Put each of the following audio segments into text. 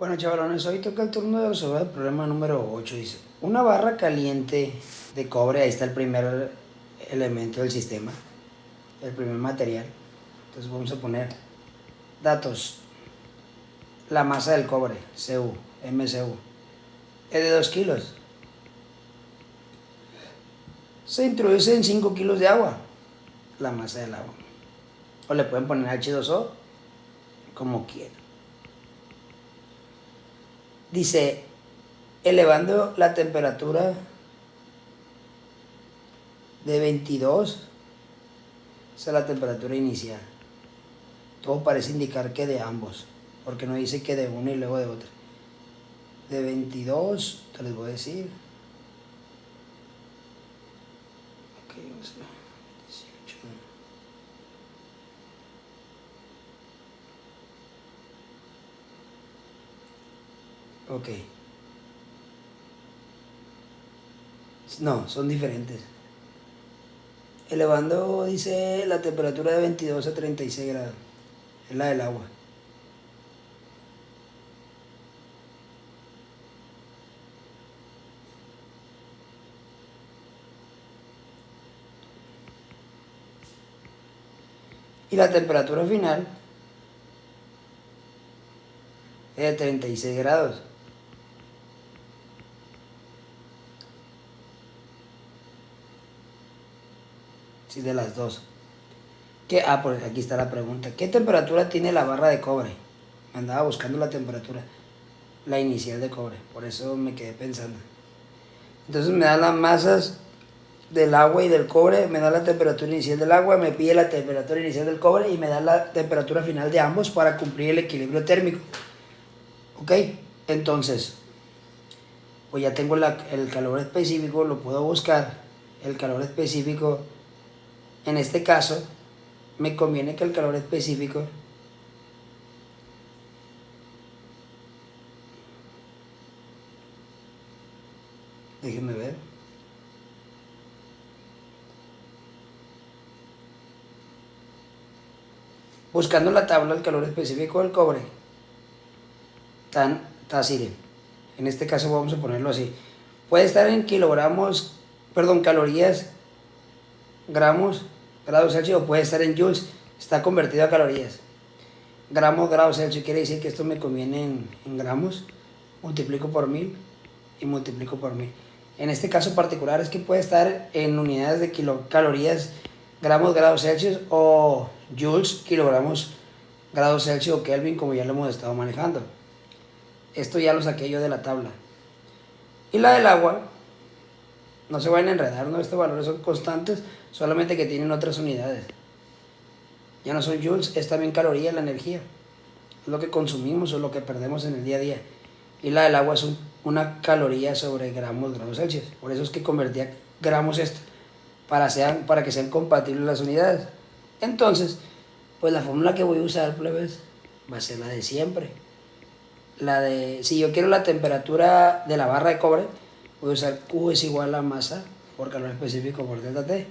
Bueno, chavalones, hoy toca el turno de resolver el problema número 8. Dice, una barra caliente de cobre, ahí está el primer elemento del sistema, el primer material. Entonces vamos a poner datos. La masa del cobre, Cu, MCU, es de 2 kilos. Se introduce en 5 kilos de agua, la masa del agua. O le pueden poner H2O, como quieran. Dice, elevando la temperatura de 22, esa es la temperatura inicial. Todo parece indicar que de ambos, porque no dice que de uno y luego de otro. De 22, te les voy a decir. Ok, vamos a ver, 18. Ok. No, son diferentes. Elevando, dice, la temperatura de 22 a 36 grados. Es la del agua. Y la temperatura final es de 36 grados. Sí, de las dos. Pues aquí está la pregunta. ¿Qué temperatura tiene la barra de cobre? Me andaba buscando la temperatura. La inicial de cobre. Por eso me quedé pensando. Entonces me da las masas del agua y del cobre, me da la temperatura inicial del agua, me pide la temperatura inicial del cobre y me da la temperatura final de ambos para cumplir el equilibrio térmico. ¿Ok? Entonces, pues ya tengo el calor específico, lo puedo buscar. El calor específico, en este caso, me conviene que el calor específico déjenme ver. Buscando la tabla, el calor específico del cobre, tan así. En este caso vamos a ponerlo así. Puede estar en calorías, gramos, grados Celsius, o puede estar en joules. Está convertido a calorías. Gramos, grados Celsius, quiere decir que esto me conviene en gramos. Multiplico por 1000 y multiplico por 1000. En este caso particular es que puede estar en unidades de kilocalorías, gramos, grados Celsius, o joules, kilogramos, grados Celsius o Kelvin, como ya lo hemos estado manejando. Esto ya lo saqué yo de la tabla. Y la del agua, no se vayan a enredar, ¿no? Estos valores son constantes, solamente que tienen otras unidades. Ya no son joules, es también caloría, la energía. Es lo que consumimos o lo que perdemos en el día a día. Y la del agua es una caloría sobre gramos, grados Celsius. Por eso es que convertía gramos esto, para que sean compatibles las unidades. Entonces, pues la fórmula que voy a usar, plebes, va a ser la de siempre. Si yo quiero la temperatura de la barra de cobre, voy a usar Q es igual a masa por calor específico por delta T.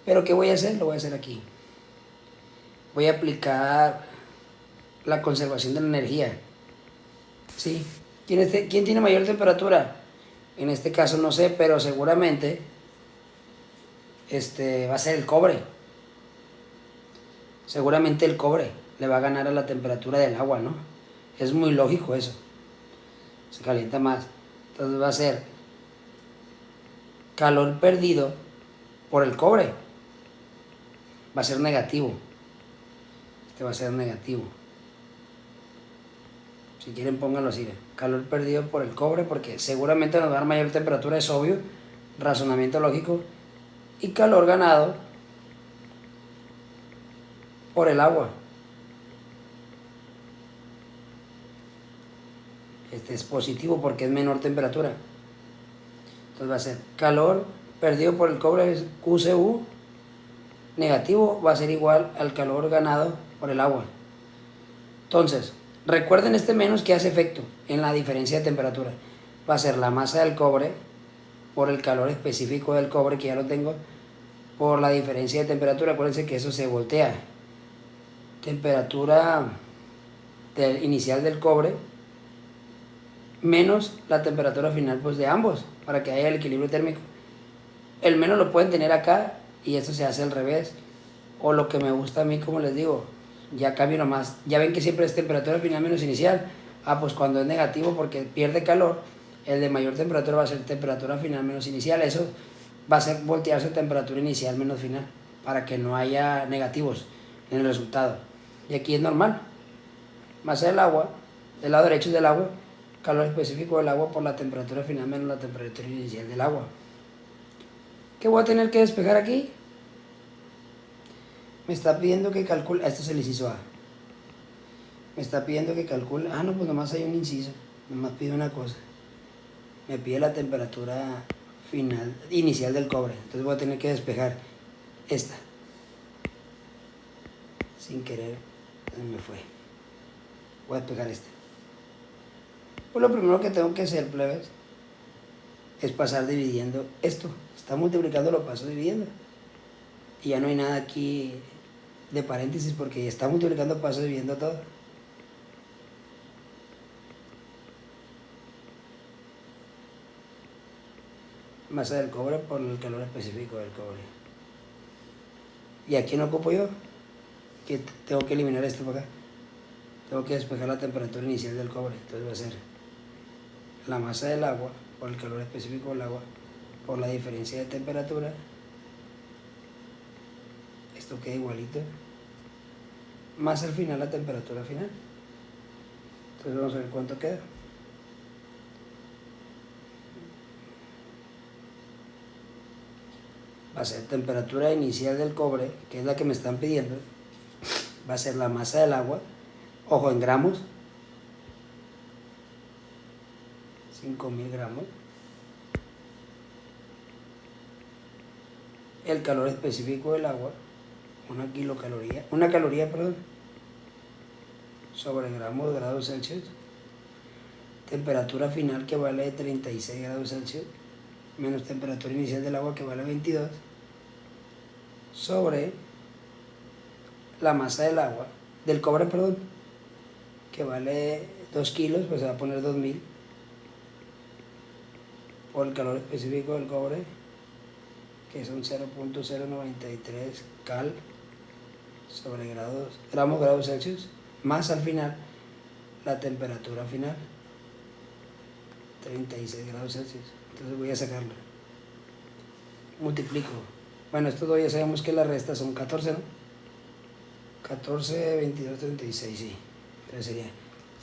Pero ¿qué voy a hacer? Lo voy a hacer aquí. Voy a aplicar la conservación de la energía. ¿Sí? ¿Quién tiene mayor temperatura? En este caso no sé, pero seguramente va a ser el cobre. Seguramente el cobre le va a ganar a la temperatura del agua, ¿no? Es muy lógico eso. Se calienta más. Entonces va a ser calor perdido por el cobre. Va a ser negativo. Este va a ser negativo. Si quieren pónganlo así. Calor perdido por el cobre, porque seguramente nos va a dar mayor temperatura, es obvio. Razonamiento lógico. Y calor ganado por el agua. Este es positivo porque es menor temperatura. Entonces va a ser calor perdido por el cobre, es QCU. Negativo va a ser igual al calor ganado por el agua. Entonces, recuerden este menos que hace efecto en la diferencia de temperatura. Va a ser la masa del cobre por el calor específico del cobre, que ya lo tengo, por la diferencia de temperatura. Acuérdense que eso se voltea. Temperatura inicial del cobre menos la temperatura final pues de ambos, para que haya el equilibrio térmico. El menos lo pueden tener acá y eso se hace al revés. O lo que me gusta a mí, como les digo, ya cambio nomás. Ya ven que siempre es temperatura final menos inicial. Ah, pues cuando es negativo porque pierde calor, el de mayor temperatura va a ser temperatura final menos inicial. Eso va a ser voltearse temperatura inicial menos final, para que no haya negativos en el resultado. Y aquí es normal. Masa del agua, del lado derecho del agua, calor específico del agua por la temperatura final menos la temperatura inicial del agua. ¿Qué voy a tener que despejar aquí? Me está pidiendo que calcule, esto es el inciso A. Me está pidiendo que calcule, no, pues nomás hay un inciso, nomás pide una cosa. Me pide la temperatura final, inicial del cobre, entonces voy a tener que despejar esta. Sin querer, se me fue. Voy a despejar esta. Pues lo primero que tengo que hacer, plebes, es pasar dividiendo esto. Está multiplicando, lo paso dividiendo. Y ya no hay nada aquí de paréntesis porque está multiplicando, paso dividiendo todo. Masa del cobre por el calor específico del cobre. ¿Y aquí no ocupo yo? Que tengo que eliminar esto para acá. Tengo que despejar la temperatura inicial del cobre. Entonces va a ser la masa del agua por el calor específico del agua por la diferencia de temperatura. Esto queda igualito. Más al final la temperatura final. Entonces vamos a ver cuánto queda. Va a ser temperatura inicial del cobre, que es la que me están pidiendo. Va a ser la masa del agua. Ojo, en gramos. 5000 gramos. El calor específico del agua. Una caloría, sobre gramos de grados Celsius. Temperatura final que vale 36 grados Celsius. Menos temperatura inicial del agua que vale 22. Sobre la masa del agua, del cobre, que vale 2 kilos, pues se va a poner 2000 por el calor específico del cobre, que son 0.093 cal sobre gramos Celsius, más al final la temperatura final, 36 grados Celsius. Entonces voy a sacarlo. Multiplico. Bueno, estos dos ya sabemos que la resta son 14, ¿no? 14, 22, 36, sí. Entonces sería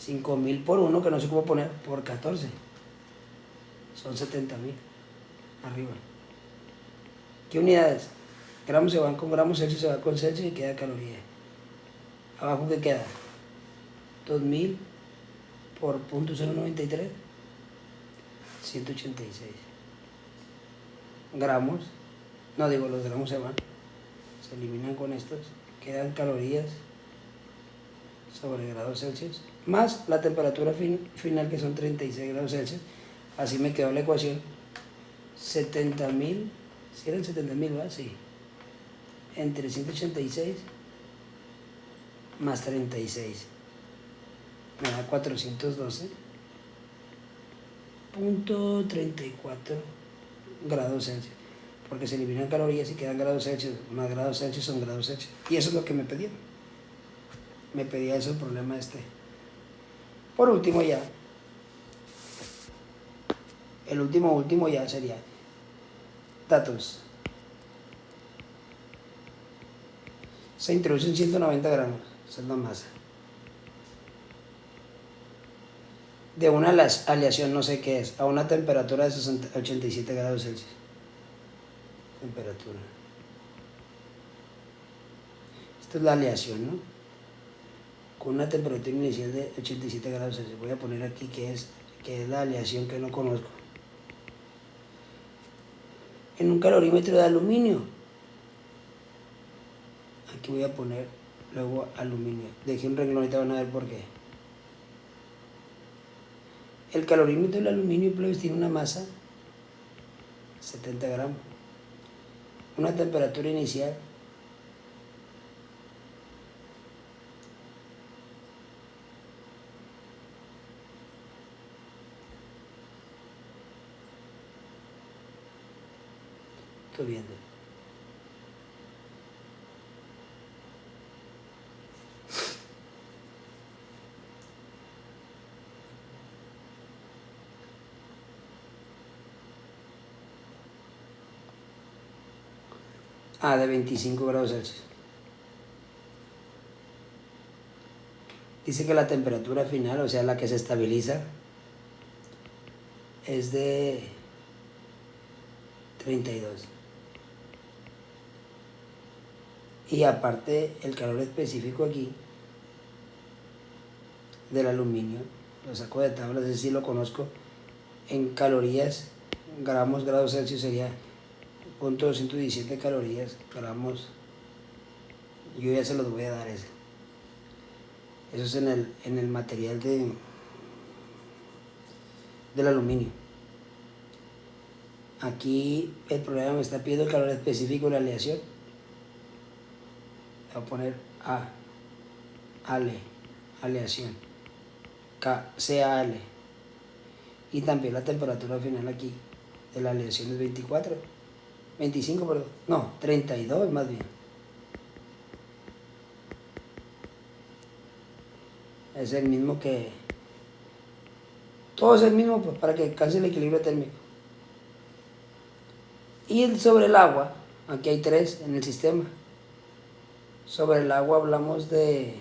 5000 por 1, que no sé cómo poner, por 14. Son 70.000. Arriba. ¿Qué unidades? Gramos se van con gramos, Celsius se va con Celsius y queda caloría. Abajo, ¿qué queda? 2000 por 0.093, 186. Gramos. No digo, los gramos se van. Se eliminan con estos. Quedan calorías sobre grados Celsius. Más la temperatura final, que son 36 grados Celsius. Así me quedó la ecuación. 70.000. Si eran 70.000, ¿va? Sí. Entre 186 más 36. Me da 412.34 grados Celsius. Porque se eliminan calorías y quedan grados Celsius. Más grados Celsius son grados Celsius. Y eso es lo que me pedía. Me pedía eso el problema este. Por último ya. El último ya sería datos. Se introducen 190 gramos. Esa es la masa. De una aleación, no sé qué es, a una temperatura de 87 grados Celsius. Temperatura. Esta es la aleación, ¿no? Con una temperatura inicial de 87 grados Celsius. Voy a poner aquí que es la aleación que no conozco. En un calorímetro de aluminio. Aquí voy a poner luego aluminio. Dejé un renglón, ahorita van a ver por qué. El calorímetro del aluminio, plebes, tiene una masa 70 gramos. Una temperatura inicial Estoy viendo. De 25 grados Celsius. Dice que la temperatura final, o sea, la que se estabiliza, es de 32. Y aparte, el calor específico aquí del aluminio, lo saco de tablas, ese sí lo conozco, en calorías, gramos, grados Celsius sería 0.217 calorías, gramos, yo ya se los voy a dar ese. Eso es en el material del aluminio. Aquí el problema me está pidiendo el calor específico de la aleación. Voy a poner aleación, CAL. Y también la temperatura final aquí de la aleación es 25, perdón. No, 32 más bien. Es el mismo que... Todo es el mismo, pues, para que alcance el equilibrio térmico. Y sobre el agua, aquí hay 3 en el sistema. Sobre el agua hablamos de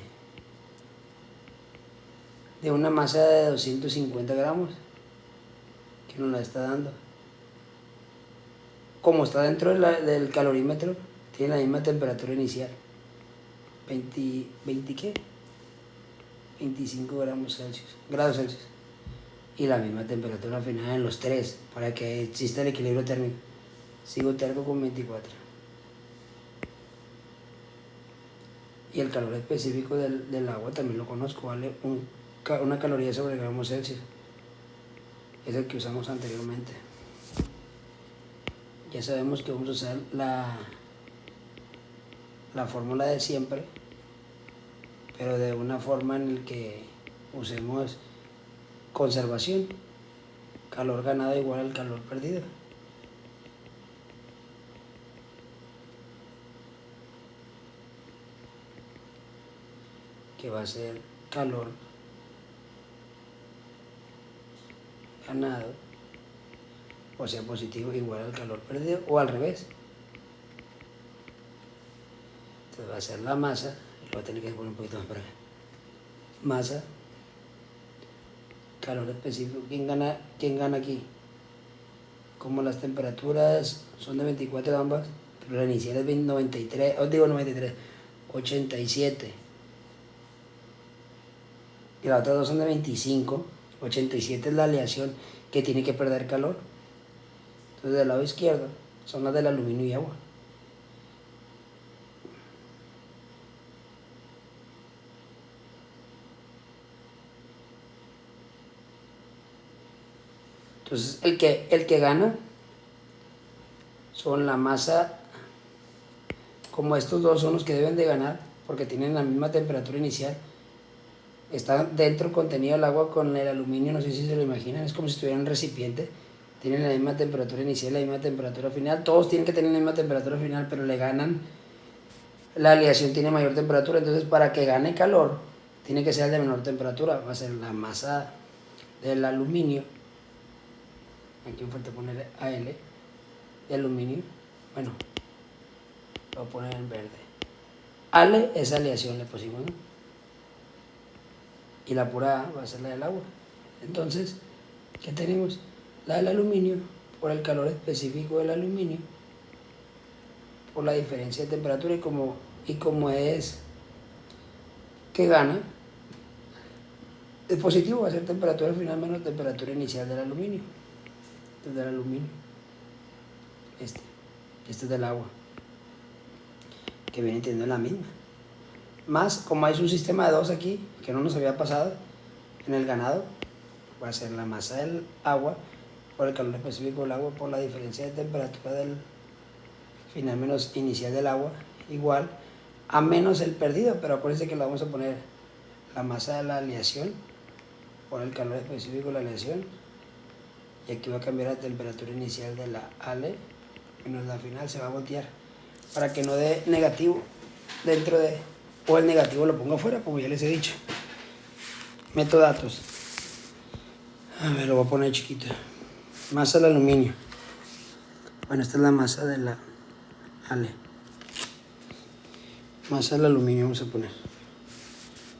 una masa de 250 gramos que nos la está dando. Como está dentro del calorímetro, tiene la misma temperatura inicial. 20 ¿qué? 25 grados Celsius. Y la misma temperatura final en los 3, para que exista el equilibrio térmico. Sigo terco con 24. Y el calor específico del agua también lo conozco, vale una caloría sobre gramos Celsius. Es el que usamos anteriormente. Ya sabemos que vamos a usar la fórmula de siempre, pero de una forma en la que usemos conservación. Calor ganado igual al calor perdido. Que va a ser calor ganado, o sea positivo, igual al calor perdido, o al revés. Entonces va a ser la masa, lo voy a tener que poner un poquito más para acá. Masa, calor específico. ¿Quién gana aquí? Como las temperaturas son de 24 ambas, pero la inicial es 93, 87. Y las otras dos son de 25, 87 es la aleación que tiene que perder calor. Entonces del lado izquierdo son las del aluminio y agua. Entonces el que gana son la masa, como estos dos son los que deben de ganar, porque tienen la misma temperatura inicial. Está dentro contenido del agua con el aluminio, no sé si se lo imaginan, es como si estuviera en un recipiente. Tienen la misma temperatura inicial, la misma temperatura final. Todos tienen que tener la misma temperatura final, pero le ganan. La aleación tiene mayor temperatura, entonces para que gane calor, tiene que ser de menor temperatura. Va a ser la masa del aluminio. Aquí me falta poner AL de aluminio. Bueno, lo voy a poner en verde. Ale es aleación, le pusimos, ¿no? Y la pura A va a ser la del agua. Entonces, ¿qué tenemos? La del aluminio, por el calor específico del aluminio, por la diferencia de temperatura y como es que gana, el positivo va a ser temperatura final menos temperatura inicial del aluminio. Este es del aluminio. Este es del agua, que viene teniendo la misma. Más, como hay un sistema de 2 aquí, que no nos había pasado en el ganado, va a ser la masa del agua por el calor específico del agua, por la diferencia de temperatura del final menos inicial del agua, igual a menos el perdido, pero acuérdense que le vamos a poner la masa de la aleación por el calor específico de la aleación, y aquí va a cambiar la temperatura inicial de la Ale, menos la final se va a voltear para que no dé negativo dentro de, o el negativo lo pongo afuera, como ya les he dicho. Meto datos. A ver, lo voy a poner chiquito. Masa del aluminio. Bueno, esta es la masa de la Ale. Masa del aluminio vamos a poner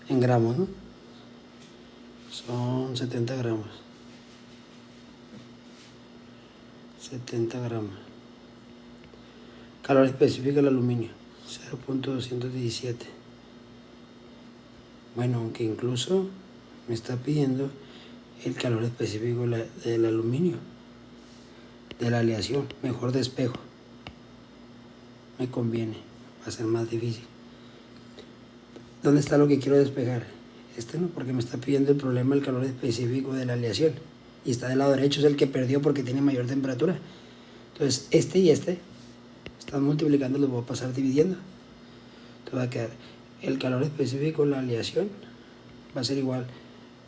en gramos, ¿no? Son 70 gramos. 70 gramos. Calor específico del aluminio, 0.217. Bueno, aunque incluso me está pidiendo el calor específico del aluminio, de la aleación, mejor de espejo. Me conviene, va a ser más difícil. ¿Dónde está lo que quiero despejar? Este no, porque me está pidiendo el problema del calor específico de la aleación. Y está del lado derecho, es el que perdió porque tiene mayor temperatura. Entonces, este y este están multiplicando, los voy a pasar dividiendo. Entonces va a quedar el calor específico de la aleación va a ser igual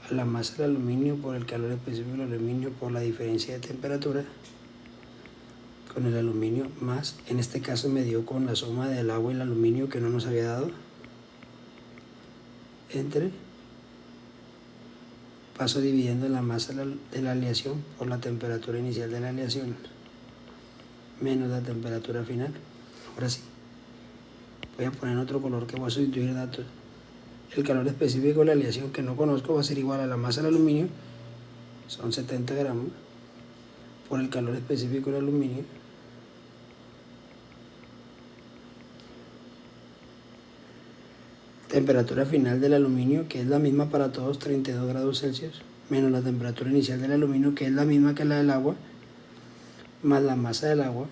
a la masa del aluminio por el calor específico del aluminio por la diferencia de temperatura con el aluminio más, en este caso me dio con la suma del agua y el aluminio que no nos había dado, entre, paso dividiendo la masa de la aleación por la temperatura inicial de la aleación menos la temperatura final. Ahora sí, voy a poner otro color que voy a sustituir datos. El calor específico de la aleación que no conozco va a ser igual a la masa del aluminio, son 70 gramos, por el calor específico del aluminio temperatura final del aluminio, que es la misma para todos, 32 grados Celsius, menos la temperatura inicial del aluminio, que es la misma que la del agua, más la masa del agua.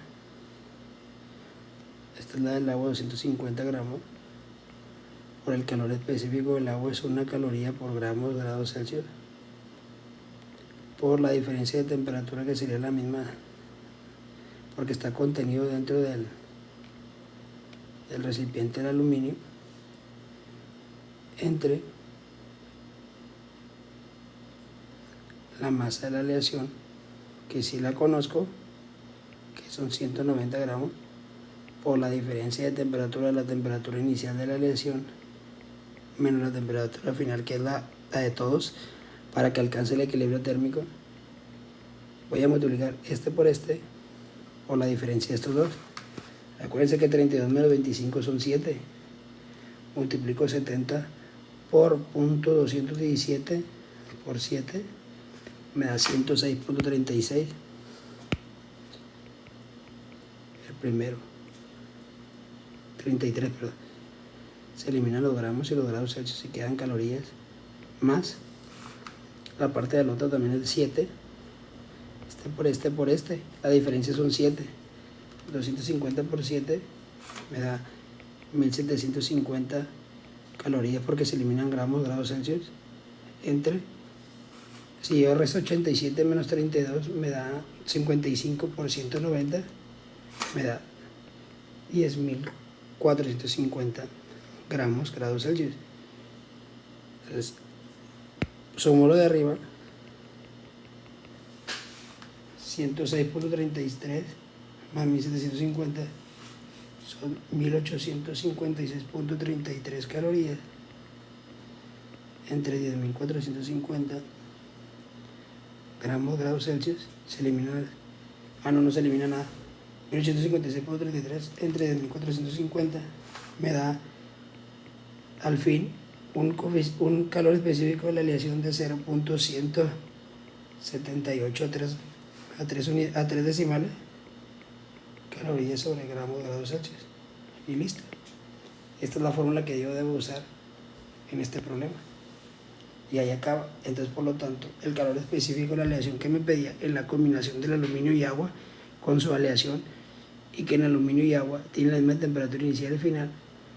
Esta es la del agua, 250 gramos. Por el calor específico del agua es 1 caloría por grados Celsius. Por la diferencia de temperatura, que sería la misma, porque está contenido dentro del recipiente del aluminio, entre la masa de la aleación, que sí la conozco, que son 190 gramos, por la diferencia de temperatura, la temperatura inicial de la aleación, menos la temperatura final, que es la de todos, para que alcance el equilibrio térmico. Voy a multiplicar este por este, por la diferencia de estos dos. Acuérdense que 32 menos 25 son 7. Multiplico 70 por .217 por 7, me da 106.36. El primero, 33, perdón. Se eliminan los gramos y los grados Celsius y quedan calorías, más la parte de la otra también es 7. Este por este, la diferencia son 7. 250 por 7 me da 1750 calorías, porque se eliminan grados Celsius, entre, si yo resto 87 menos 32 me da 55 por 190, me da 10.450 grados Celsius. Entonces, sumo lo de arriba, 106.33 más 1750 son 1856.33 calorías, entre 10.450 grados Celsius. Se elimina, no se elimina nada. 1856.33 entre 10.450 me da al fin un calor específico de la aleación de 0.178 a 3 decimales calorías sobre grados Celsius, y listo. Esta es la fórmula que yo debo usar en este problema, y ahí acaba. Entonces, por lo tanto, el calor específico de la aleación que me pedía en la combinación del aluminio y agua con su aleación, y que en aluminio y agua tiene la misma temperatura inicial y final,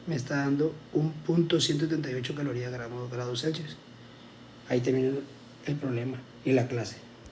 me está dando un .178 calorías grados Celsius. Ahí termina el problema y la clase.